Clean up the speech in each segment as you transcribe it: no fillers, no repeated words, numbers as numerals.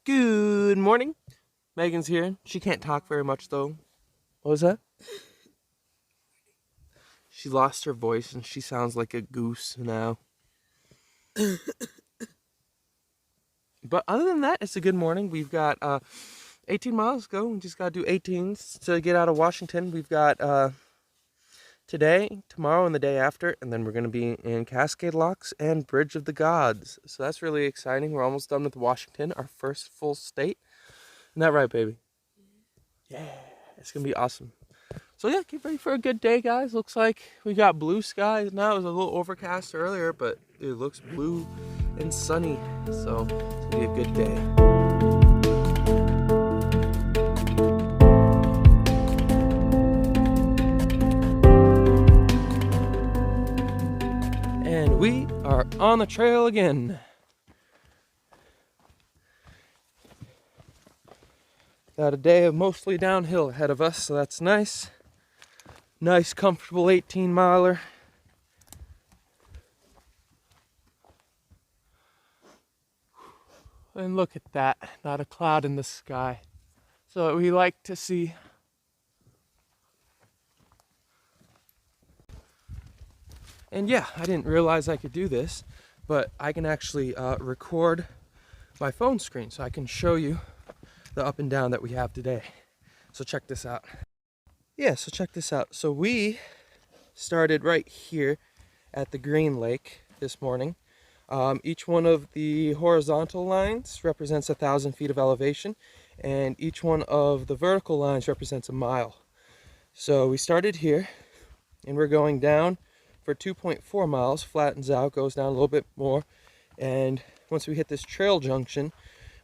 Good morning. Megan's here. She can't talk very much though. What was that? She lost her voice and she sounds like a goose now. But other than that, it's a good morning. We've got 18 miles to go. We just got to do 18s to get out of Washington. We've got today, tomorrow, and the day after, and then we're going to be in Cascade Locks and Bridge of the Gods. So that's really exciting. We're almost done with Washington, our first full state. Isn't that right, baby? Yeah, it's going to be awesome. So yeah, get ready for a good day, guys. Looks like we got blue skies now. It was a little overcast earlier, but it looks blue and sunny. So it's gonna be a good day. And we are on the trail again. Got a day of mostly downhill ahead of us, so that's nice. Nice, comfortable 18 miler. And look at that, not a cloud in the sky. So we like to see. And yeah, I didn't realize I could do this, but I can actually record my phone screen so I can show you the up and down that we have today. So check this out. Yeah, so check this out. So we started right here at the Green Lake this morning. Each one of the horizontal lines represents 1,000 feet of elevation, and each one of the vertical lines represents a mile. So we started here, and we're going down for 2.4 miles, flattens out, goes down a little bit more, and once we hit this trail junction,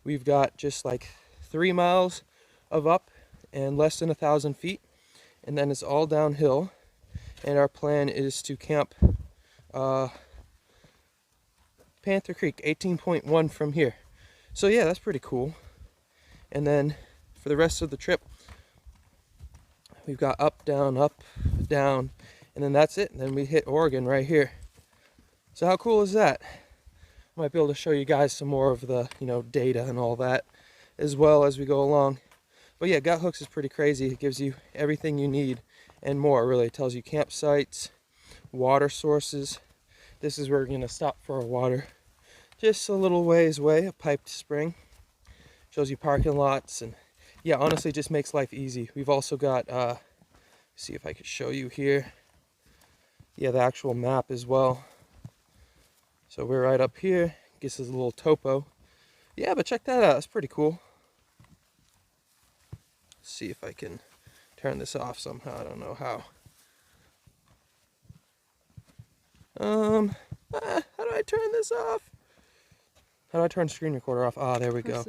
we've got just like 3 miles of up and less than 1,000 feet, and then it's all downhill. And our plan is to camp Panther Creek, 18.1 from here. So yeah, that's pretty cool. And then for the rest of the trip, we've got up, down, and then that's it. And then we hit Oregon right here. So how cool is that? I might be able to show you guys some more of the, data and all that as well as we go along. But yeah, Gut Hooks is pretty crazy. It gives you everything you need and more, really. It tells you campsites, water sources. This is where we're gonna stop for our water. Just a little ways away, a piped spring. Shows you parking lots, and yeah, honestly, just makes life easy. We've also got, see if I can show you here. Yeah, the actual map as well. So we're right up here. Gives us a little topo. Yeah, but check that out. It's pretty cool. Let's see if I can turn this off somehow. I don't know how. How do I turn this off? How do I turn screen recorder off? Ah, there we go.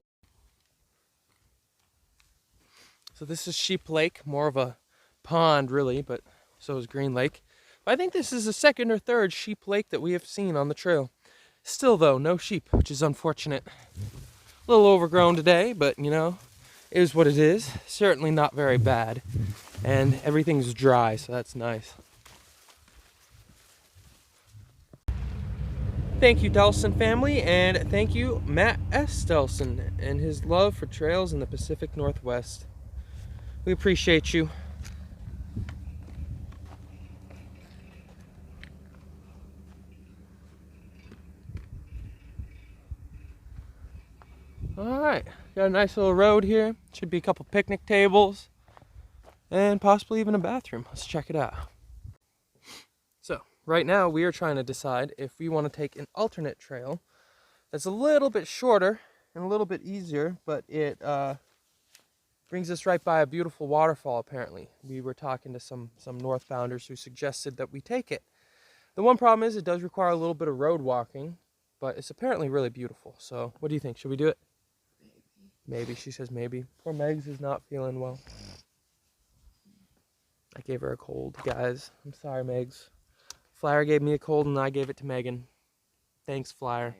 So this is Sheep Lake, more of a pond really, but so is Green Lake. But I think this is the second or third sheep lake that we have seen on the trail. Still though, no sheep, which is unfortunate. A little overgrown today, but is what it is. Certainly not very bad. And everything's dry, so that's nice. Thank you, Delson family, and thank you, Matt S. Delson, and his love for trails in the Pacific Northwest. We appreciate you. Alright, got a nice little road here. Should be a couple picnic tables, and possibly even a bathroom. Let's check it out. So, right now we are trying to decide if we want to take an alternate trail that's a little bit shorter and a little bit easier, but it brings us right by a beautiful waterfall, apparently. We were talking to some northbounders who suggested that we take it. The one problem is it does require a little bit of road walking, but it's apparently really beautiful. So what do you think? Should we do it? Maybe. She says maybe. Poor Megs is not feeling well. I gave her a cold, guys. I'm sorry, Megs. Flyer gave me a cold and I gave it to Megan. Thanks, Flyer.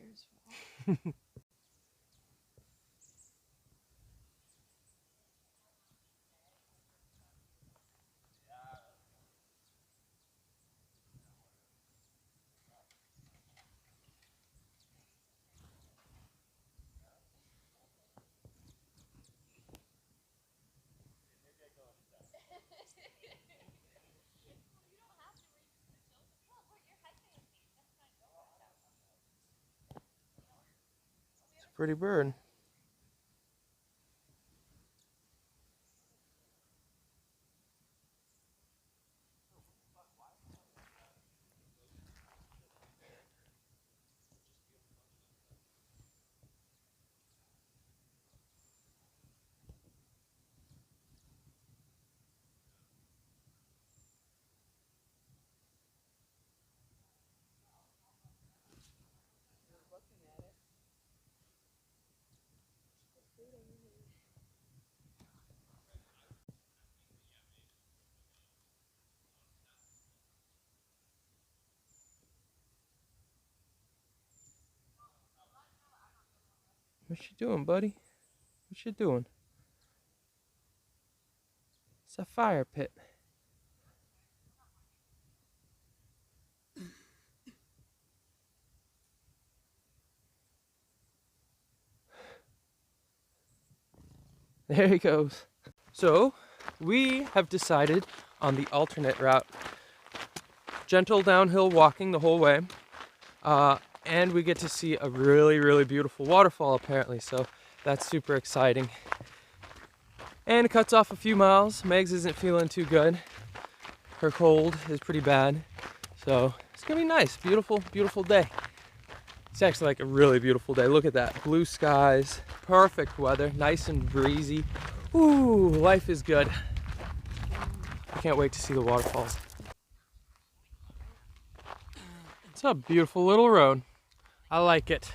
Pretty bird. What you doing, buddy? What you doing? It's a fire pit. There he goes. So, we have decided on the alternate route. Gentle downhill walking the whole way. And we get to see a really, really beautiful waterfall apparently. So, that's super exciting. And it cuts off a few miles. Megs isn't feeling too good. Her cold is pretty bad. So, it's gonna be nice. Beautiful, beautiful day. It's actually like a really beautiful day. Look at that. Blue skies, perfect weather, nice and breezy. Ooh, life is good. I can't wait to see the waterfalls. It's a beautiful little road. I like it.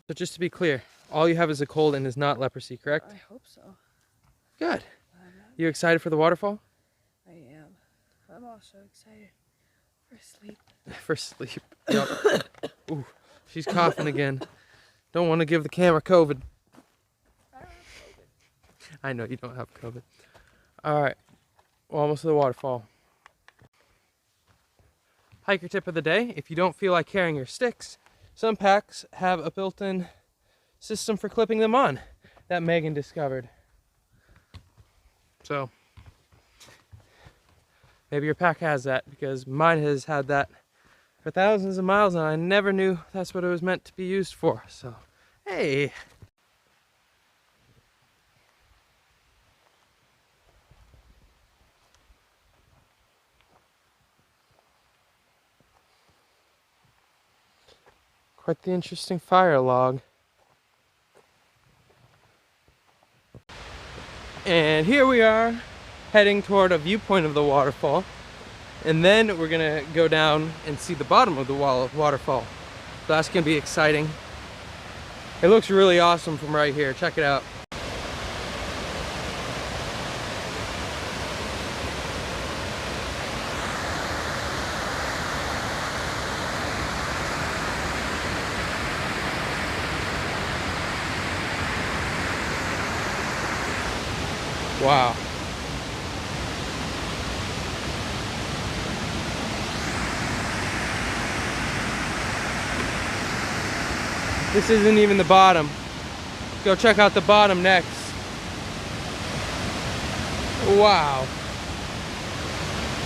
So just to be clear, all you have is a cold and is not leprosy, correct? I hope so. Good. You excited for the waterfall? I am. I'm also excited for sleep. For sleep. Yep. Ooh, she's coughing again. Don't want to give the camera COVID. I don't have COVID. I know you don't have COVID. All right, we're almost to the waterfall. Hiker tip of the day: if you don't feel like carrying your sticks, some packs have a built-in system for clipping them on that Megan discovered. So maybe your pack has that, because mine has had that for thousands of miles and I never knew that's what it was meant to be used for. So, hey. Quite the interesting fire log. And here we are, heading toward a viewpoint of the waterfall. And then we're gonna go down and see the bottom of the waterfall. So that's gonna be exciting. It looks really awesome from right here. Check it out. Wow. This isn't even the bottom. Go check out the bottom next. Wow.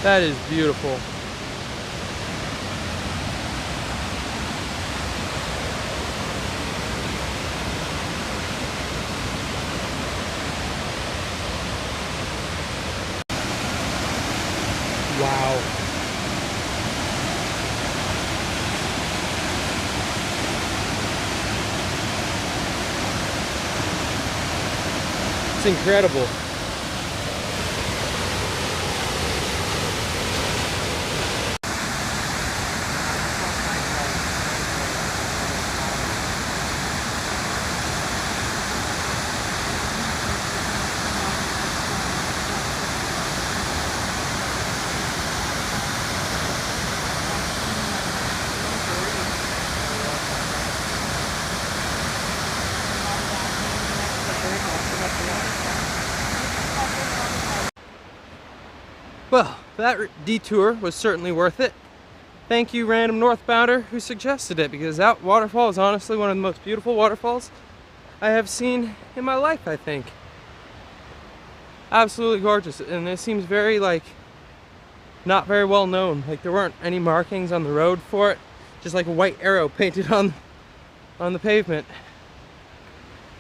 That is beautiful. Wow. It's incredible. Well, that detour was certainly worth it. Thank you, random northbounder who suggested it, because that waterfall is honestly one of the most beautiful waterfalls I have seen in my life, I think. Absolutely gorgeous, and it seems very, like, not very well known. Like, there weren't any markings on the road for it, just like a white arrow painted on the pavement.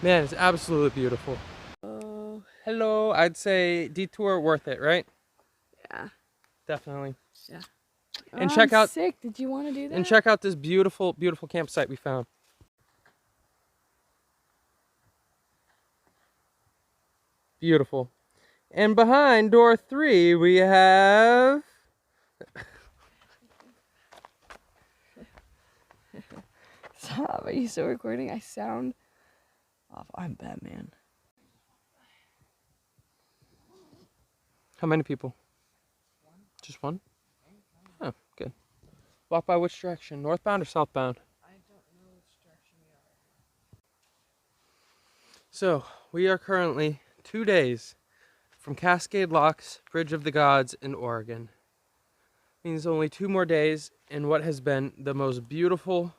Man, it's absolutely beautiful. Hello, I'd say detour worth it, right? Yeah. Definitely. Yeah. And Oh, check I'm out sick. Did you want to do that? and check out this beautiful, beautiful campsite we found. Beautiful. And behind door 3 we have Stop. Are you still recording? I sound off. I'm Batman. how many people? One. Just one? Oh, good. Walk by which direction? Northbound or southbound? I don't know which direction we are. So, we are currently 2 days from Cascade Locks, Bridge of the Gods in Oregon. Means only 2 more days in what has been the most beautiful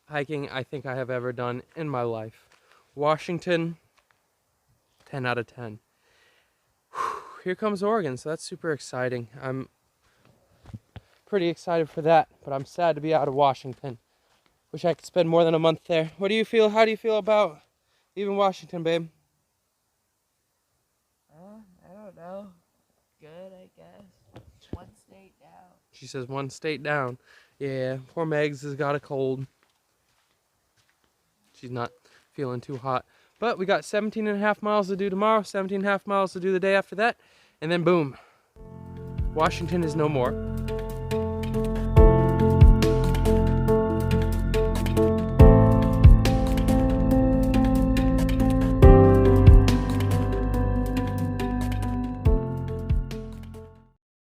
hiking I think I have ever done in my life. Washington, 10 out of 10. Whew, here comes Oregon, so that's super exciting. I'm pretty excited for that, but I'm sad to be out of Washington. Wish I could spend more than a month there. What do you feel? How do you feel about leaving Washington, babe? I don't know. Good, I guess. One state down. She says 1 state down. Yeah, poor Megs has got a cold. She's not feeling too hot. But we got 17.5 miles to do tomorrow, 17.5 miles to do the day after that, and then boom. Washington is no more.